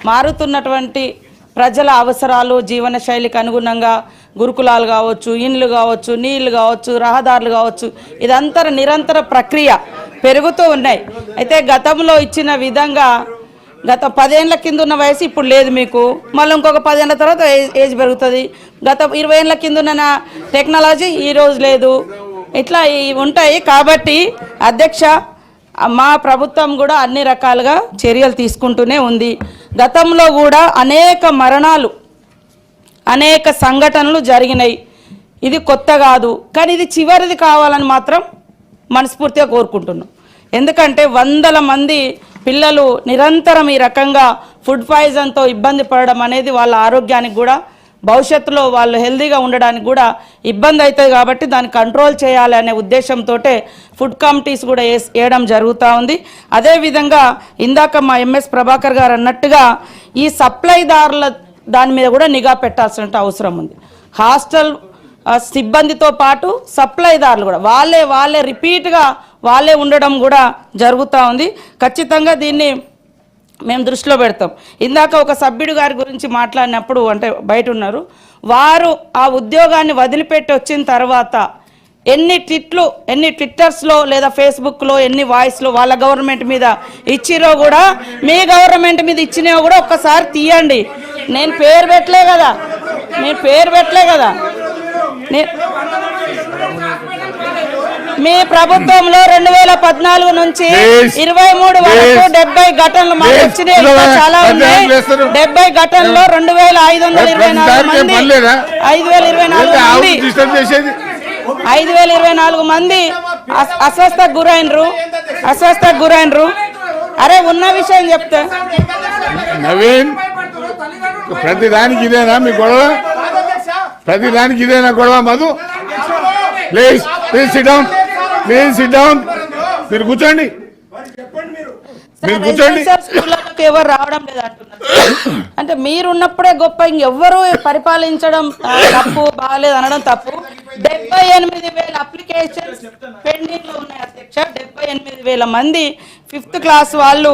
మారుతున్నటువంటి ప్రజల అవసరాలు జీవన శైలికి అనుగుణంగా గురుకులాలు కావచ్చు, ఇండ్లు కావచ్చు, నీళ్లు కావచ్చు, రహదారులు కావచ్చు, ఇదంతా నిరంతర ప్రక్రియ పెరుగుతూ ఉన్నాయి. అయితే గతంలో ఇచ్చిన విధంగా గత 10 ఏళ్ల కింద ఉన్న వయసు ఇప్పుడు లేదు మీకు, మళ్ళీ ఇంకొక 10 ఏళ్ల తర్వాత ఏజ్ పెరుగుతుంది. గత 20 ఏళ్ల కింద ఉన్న టెక్నాలజీ ఈరోజు లేదు, ఇట్లా ఉంటాయి. కాబట్టి అధ్యక్ష, మా ప్రభుత్వం కూడా అన్ని రకాలుగా చర్యలు తీసుకుంటూనే ఉంది. గతంలో కూడా అనేక మరణాలు, అనేక సంఘటనలు జరిగినాయి. ఇది కొత్త కాదు, కానీ ఇది చివరిది కావాలని మాత్రం మనస్ఫూర్తిగా కోరుకుంటున్నాం. ఎందుకంటే వందల మంది పిల్లలు నిరంతరం ఈ రకంగా ఫుడ్ పాయిజన్తో ఇబ్బంది పడడం అనేది వాళ్ళ ఆరోగ్యానికి కూడా, భవిష్యత్తులో వాళ్ళు హెల్తీగా ఉండడానికి కూడా ఇబ్బంది అవుతుంది. కాబట్టి దాన్ని కంట్రోల్ చేయాలి అనే ఉద్దేశంతో ఫుడ్ కమిటీస్ కూడా వేయడం జరుగుతూ ఉంది. అదేవిధంగా ఇందాక మా ఎంఎస్ ప్రభాకర్ గారు అన్నట్టుగా ఈ సప్లైదారుల దాని మీద కూడా నిఘా పెట్టాల్సిన అవసరం ఉంది. హాస్టల్ సిబ్బందితో పాటు సప్లైదారులు కూడా వాళ్ళే రిపీట్గా వాళ్ళే ఉండడం కూడా జరుగుతూ ఉంది. ఖచ్చితంగా దీన్ని మేము దృష్టిలో పెడతాం. ఇందాక ఒక సభ్యుడు గారి గురించి మాట్లాడినప్పుడు, అంటే బయట ఉన్నారు, వారు ఆ ఉద్యోగాన్ని వదిలిపెట్టి వచ్చిన తర్వాత ఎన్ని ట్విట్టర్స్లో లేదా ఫేస్బుక్లో ఎన్ని వాయిస్లో వాళ్ళ గవర్నమెంట్ మీద ఇచ్చిరో కూడా, మీ గవర్నమెంట్ మీద ఇచ్చినవో కూడా ఒక్కసారి తీయండి. నేను పేరు పెట్టలే కదా, మీ ప్రభుత్వంలో 2014 నుంచి 23 వరకు 70 ఘటనలు మాకు వచ్చినాయి. చాలా ఉన్నాయి. 70 ఘటనలో 5,024 మంది అస్వస్థకు గురైనరు. అరే ఉన్న విషయం చెప్తే నవీన్, ప్రతిదానికి ఇదేనా మీ గొడవ? ప్రతిదానికి ఇదేనా గొడవ? Madhu, please SIT down. మీరు కూర్చోండి. ఎవరు రావడం లేదు అంటున్నారు. అంటే మీరున్నప్పుడే గొప్ప, ఇంకెవ్వరు పరిపాలించడం తప్పు, బాగాలేదు అనడం తప్పు. 78,000 అప్లికేషన్స్ పెండింగ్ లో ఉన్నాయి అధ్యక్ష. 78,000 మంది 5th క్లాస్ వాళ్ళు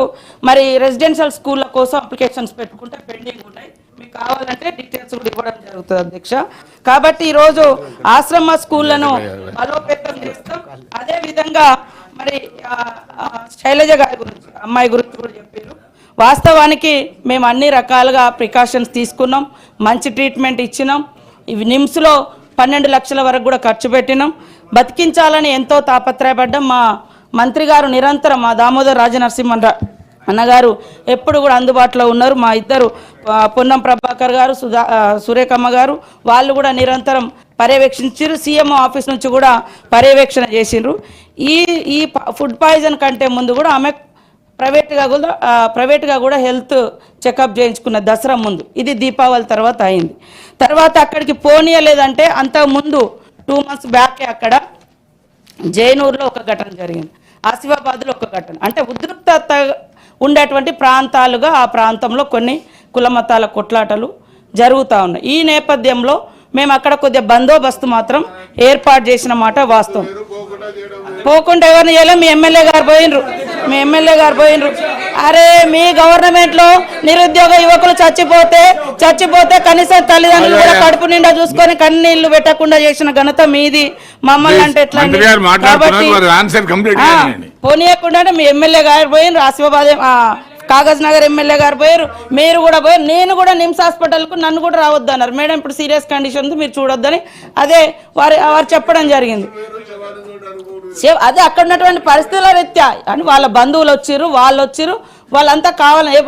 మరి రెసిడెన్షియల్ స్కూళ్ళ కోసం అప్లికేషన్స్ పెట్టుకుంటే పెండింగ్ ఉన్నాయి. మీకు కావాలంటే డీటెయిల్స్ కూడా ఇవ్వడం జరుగుతుంది అధ్యక్ష. కాబట్టి ఈరోజు ఆశ్రమ స్కూళ్లను బలోపేతం చేస్తాం. అదే విధంగా మరి శైలజ గారి గురించి, అమ్మాయి గురించి కూడా చెప్పారు. వాస్తవానికి మేము అన్ని రకాలుగా ప్రికాషన్స్ తీసుకున్నాం, మంచి ట్రీట్మెంట్ ఇచ్చినాం. ఇవి నిమ్స్లో 12 లక్షల వరకు కూడా ఖర్చు పెట్టినాం. బతికించాలని ఎంతో తాపత్రయపడ్డాం. మా మంత్రి గారు నిరంతరం, మా దామోదర్ రాజనరసింహన్ అన్నగారు ఎప్పుడు కూడా అందుబాటులో ఉన్నారు. మా ఇద్దరు పొన్నం ప్రభాకర్ గారు, సురేఖమ్మ గారు, వాళ్ళు కూడా నిరంతరం పర్యవేక్షించారు. సీఎంఓ ఆఫీస్ నుంచి కూడా పర్యవేక్షణ చేసిండ్రు. ఈ ఫుడ్ పాయిజన్ కంటే ముందు కూడా ఆమె ప్రైవేట్గా కూడా హెల్త్ చెకప్ చేయించుకున్న దసరా ముందు. ఇది దీపావళి తర్వాత అయింది. తర్వాత అక్కడికి పోనీయలేదంటే అంతకుముందు 2 months బ్యాకే అక్కడ జైనూరులో ఒక ఘటన జరిగింది, ఆసిఫాబాద్లో ఒక ఘటన. అంటే ఉద్రిక్తత ఉండేటువంటి ప్రాంతాలుగా ఆ ప్రాంతంలో కొన్ని కులమతాల కొట్లాటలు జరుగుతూ ఉన్నాయి. ఈ నేపథ్యంలో మేము అక్కడ కొద్దిగా బందోబస్తు మాత్రం ఏర్పాటు చేసిన మాట వాస్తవం. పోకుండా ఎవరిని చేయలేం. మీ ఎమ్మెల్యే గారు పోయినరు. అరే, మీ గవర్నమెంట్లో నిరుద్యోగ యువకులు చచ్చిపోతే కనీసం తల్లిదండ్రులు కూడా కడుపు నిండా చూసుకొని కన్నీళ్లు పెట్టకుండా చేసిన ఘనత మీది. మమ్మల్ని అంటే ఎట్లా? కాబట్టి పోనీయకుండానే మీ ఎమ్మెల్యే గారు పోయినరు, ఆసిఫాబాద్ కాగజ్ నగర్ ఎమ్మెల్యే గారు పోయారు, మీరు కూడా పోయారు. నేను కూడా నిమ్స్ హాస్పిటల్కు నన్ను కూడా రావద్దు అన్నారు. మేడం ఇప్పుడు సీరియస్ కండిషన్ మీరు చూడొద్దని అదే వారు చెప్పడం జరిగింది. అదే అక్కడ ఉన్నటువంటి పరిస్థితుల రీత్యా అని వాళ్ళ బంధువులు వచ్చిర్రు, వాళ్ళంతా కావాలని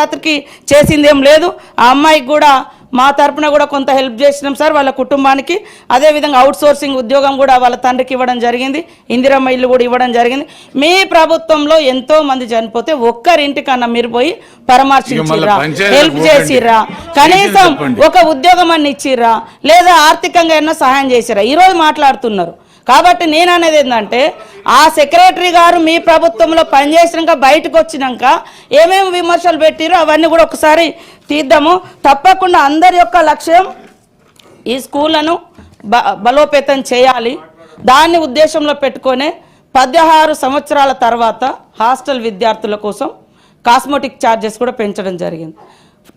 రాత్రికి చేసింది ఏం లేదు. ఆ అమ్మాయికి కూడా మా తరపున కూడా కొంత హెల్ప్ చేసినాం సార్ వాళ్ళ కుటుంబానికి. అదేవిధంగా అవుట్ సోర్సింగ్ ఉద్యోగం కూడా వాళ్ళ తండ్రికి ఇవ్వడం జరిగింది, ఇందిరమ్మ ఇల్లు కూడా ఇవ్వడం జరిగింది. మీ ప్రభుత్వంలో ఎంతో మంది చనిపోతే ఒక్కరింటికన్నా మీరు పోయి పరామర్శించిర్రా, హెల్ప్ చేసిర్రా, కనీసం ఒక ఉద్యోగం అన్ని ఇచ్చిర్రా, లేదా ఆర్థికంగా ఏమన్నా సహాయం చేసిర్రా? ఈరోజు మాట్లాడుతున్నారు. కాబట్టి నేను అనేది ఏంటంటే, ఆ సెక్రటరీ గారు మీ ప్రభుత్వంలో పనిచేసినాక బయటకు వచ్చినాక ఏమేమి విమర్శలు పెట్టిరో అవన్నీ కూడా ఒకసారి తీద్దాము. తప్పకుండా అందరి యొక్క లక్ష్యం ఈ స్కూళ్లను బలోపేతం చేయాలి. దాన్ని ఉద్దేశంలో పెట్టుకొని 16 సంవత్సరాల తర్వాత హాస్టల్ విద్యార్థుల కోసం కాస్మెటిక్ ఛార్జెస్ కూడా పెంచడం జరిగింది.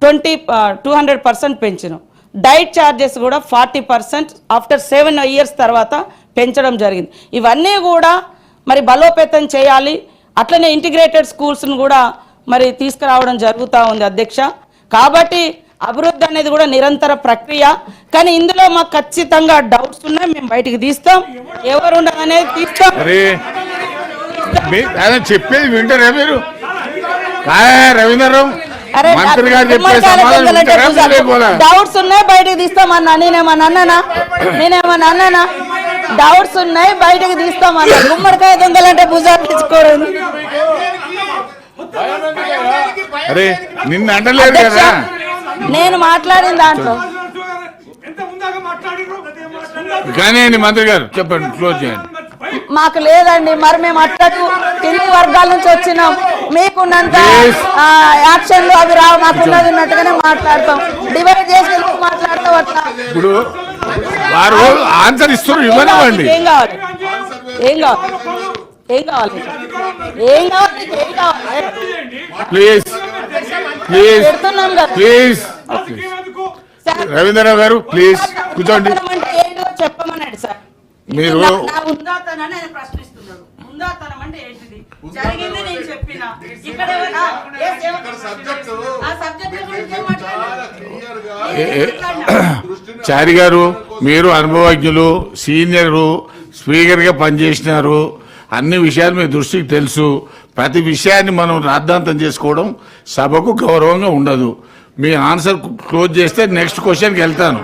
200% పెంచినాం. డైట్ ఛార్జెస్ కూడా 40% ఆఫ్టర్ 7 years తర్వాత పెంచడం జరిగింది. ఇవన్నీ కూడా మరి బలోపేతం చేయాలి. అట్లనే ఇంటిగ్రేటెడ్ స్కూల్స్ను కూడా మరి తీసుకురావడం జరుగుతూ ఉంది అధ్యక్ష. కాబట్టి అభివృద్ధి అనేది కూడా నిరంతర ప్రక్రియ. కానీ ఇందులో మాకు ఖచ్చితంగా డౌట్స్ ఉన్నాయి, మేము బయటికి తీస్తాం. ఎవరు ఉండదనేది తీస్తాం. చెప్పేది వింటారా మీరు? రవీంద్రరావు అరే మంత్రి గారు చెప్పే సమాధానం డౌట్స్ ఉన్నాయి బయటకు తీస్తామన్నా. నేనేమన్నా అన్నానా? డౌట్స్ ఉన్నాయి బయటకు తీస్తామన్నా. గుమ్మడికాయ దొంగలంటే భుజాలు తెచ్చుకోవడం. అరే నిన్ను అంటలేదు కదా. నేను మాట్లాడిన దాంట్లో కానీ మంత్రి గారు చెప్పండి, క్లోజ్ చేయండి. మాకు లేదండి. మరి మేము అట్టకు కింది వర్గాల నుంచి వచ్చినాం. మీకున్నంత యాక్షన్లు అవి రావు. మాకున్నది ఉన్నట్టుగానే మాట్లాడతాం. డివైడ్ చేసి మాట్లాడతాం. అట్లా ఇప్పుడు వారు ఆన్సర్ ఇస్తారు, ఇవ్వనివ్వండి. ఏం కావాలి? ఏం కావాలి? ఏం కావాలి? ఏం కావాలి? ఏం కావాలి? ప్లీజ్ ప్లీజ్ పెడుతున్నాం కదా. ప్లీజ్ రవీంద్రరావు గారు ప్లీజ్ కూర్చోండి. ఏంటో చెప్పమన్నాడు సార్. మీరు నా ఉందాతనాన్ని ఆయన ప్రశ్నిస్తున్నాడు. ఉందాతనం అంటే ఏంటిది? జరిగింది నేను చెప్పిన. ఇక్కడ చారి గారు మీరు అనుభవజ్ఞులు, సీనియరు, స్పీకర్గా పనిచేసినారు. అన్ని విషయాలు మీ దృష్టికి తెలుసు. ప్రతి విషయాన్ని మనం రాద్ధాంతం చేసుకోవడం సభకు గౌరవంగా ఉండదు. మీ ఆన్సర్ క్లోజ్ చేస్తే నెక్స్ట్ క్వశ్చన్కి వెళ్తాను.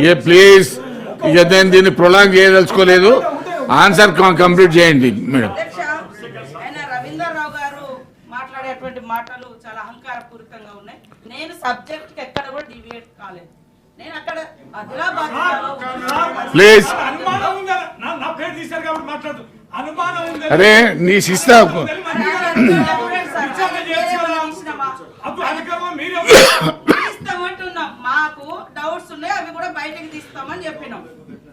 ఏ ప్లీజ్, ఇక నేను దీన్ని ప్రొలాంగ్ చేయదలుచుకోలేదు. ఆన్సర్ కంప్లీట్ చేయండి మేడం. రవీంద్రరావు గారు మాట్లాడేటువంటి మాటలు చాలా అహంకారపూరితంగా ఉన్నాయి. నేను సబ్జెక్ట్ కి ఎక్కడ కూడా డివియేట్ కాలేదు. నేను అక్కడ ప్లీజ్ అరే నీ శిస్తా మాకు డౌట్స్ ఉన్నాయి, అవి కూడా బయటకు తీస్తామని చెప్పినాం.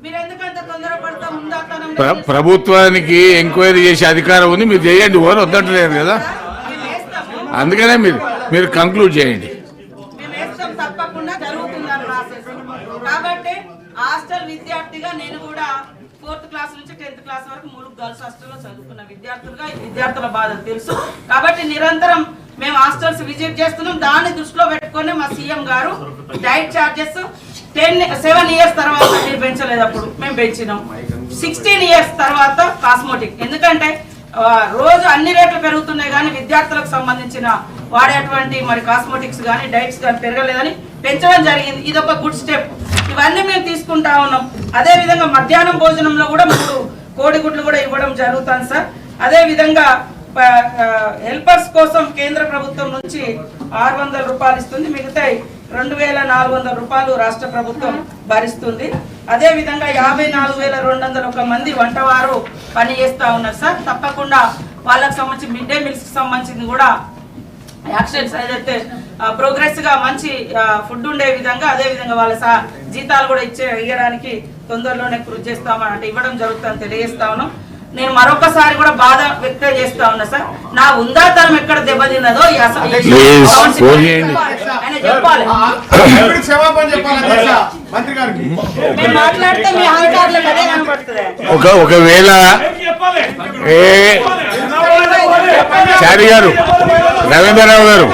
మీరు ఎందుకంత తొందరపడతా ఉందా? ప్రభుత్వానికి ఎంక్వైరీ చేసే అధికారం ఉంది, మీరు చేయండి. ఓన్ వద్దంటలేదు కదా, అందుకనే మీరు కంక్లూడ్ చేయండి. తప్పకుండా జరుగుతుందని ప్రాసెస్. కాబట్టి హాస్టల్ విద్యార్థిగా నేను కూడా 4th క్లాస్ నుంచి 10th క్లాస్ వరకు 3 గర్ల్స్ హాస్టల్లో చదువుకున్న విద్యార్థులుగా ఈ విద్యార్థుల బాధలు తెలుసు. కాబట్టి నిరంతరం మేము హాస్టల్స్ విజిట్ చేస్తున్నాం. దాన్ని దృష్టిలో పెట్టుకొని మా సీఎం గారు డైట్ ఛార్జెస్ 7 years తర్వాత మీరు పెంచలేదు, అప్పుడు మేము పెంచినాం. 16 years తర్వాత కాస్మోటిక్. ఎందుకంటే రోజు అన్ని రేట్లు పెరుగుతున్నాయి కానీ విద్యార్థులకు సంబంధించిన వాడేటువంటి మరి కాస్మోటిక్స్ కానీ డైట్స్ కానీ పెరగలేదని పెంచడం జరిగింది. ఇది ఒక గుడ్ స్టెప్. ఇవన్నీ మేము తీసుకుంటా ఉన్నాం. అదే విధంగా మధ్యాహ్నం భోజనంలో కూడా 3 కోడిగుడ్లు కూడా ఇవ్వడం జరుగుతుంది సార్. అదే విధంగా హెల్పర్స్ కోసం కేంద్ర ప్రభుత్వం నుంచి 600 రూపాయలు ఇస్తుంది. మిగతా 2400 రూపాయలు రాష్ట్ర ప్రభుత్వం భరిస్తుంది. అదే విధంగా 54,201 మంది వంటవారు పని చేస్తా ఉన్నారు సార్. తప్పకుండా వాళ్ళకి సంబంధించి మిడ్ డే మీల్స్ కి సంబంధించింది కూడా యాక్షన్స్ ఏదైతే ప్రోగ్రెస్ గా మంచి ఫుడ్ ఉండే విధంగా అదే విధంగా వాళ్ళ జీతాలు కూడా ఇవ్వడానికి తొందరలోనే కృషి చేస్తామని అంటే ఇవ్వడం జరుగుతుందని తెలియజేస్తా ఉన్నాం. నేను మరొకసారి కూడా బాధ వ్యక్తం చేస్తా ఉన్నా సార్. నా ఉందాతనం ఎక్కడ దెబ్బతిన్నదో చెప్పాలి. మాట్లాడితే మీ అహంకారులకు అదే కనబడుతుంది. ఒకవేళ చారి గారు, రవీంద్రరావు గారు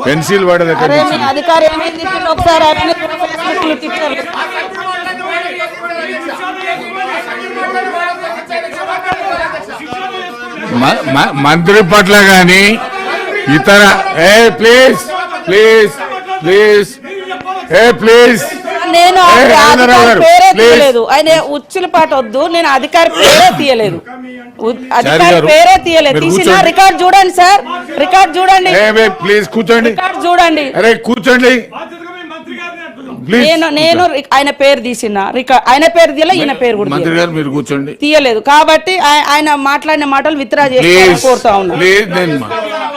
పెన్సిల్ పడదు. అధికారి ఒకసారి మంత్రి పట్ల గాని ఇతర ప్లీజ్ ప్లీజ్ ప్లీజ్ ప్లీజ్ నేను పేరే తీయలేదు. ఆయన ఉచ్చుల పాట వద్దు. నేను అధికారి పేరే తీయలేదు. అధికారి పేరే తీయలేదు. తీసిన రికార్డ్ చూడండి సార్. రికార్డ్ చూడండి ప్లీజ్. కూర్చోండి. రికార్డ్ చూడండి. అరే కూర్చోండి. నేను ఆయన పేరు తీసిన రికార్డ్, ఆయన పేరు తీయలే, ఈయన పేరు కూడా మంత్రి గారు మీరు కూర్చోండి. తీయలేదు. కాబట్టి ఆయన మాట్లాడిన మాటలు విత్డ్రా చేసి కోరుతా ఉన్నా.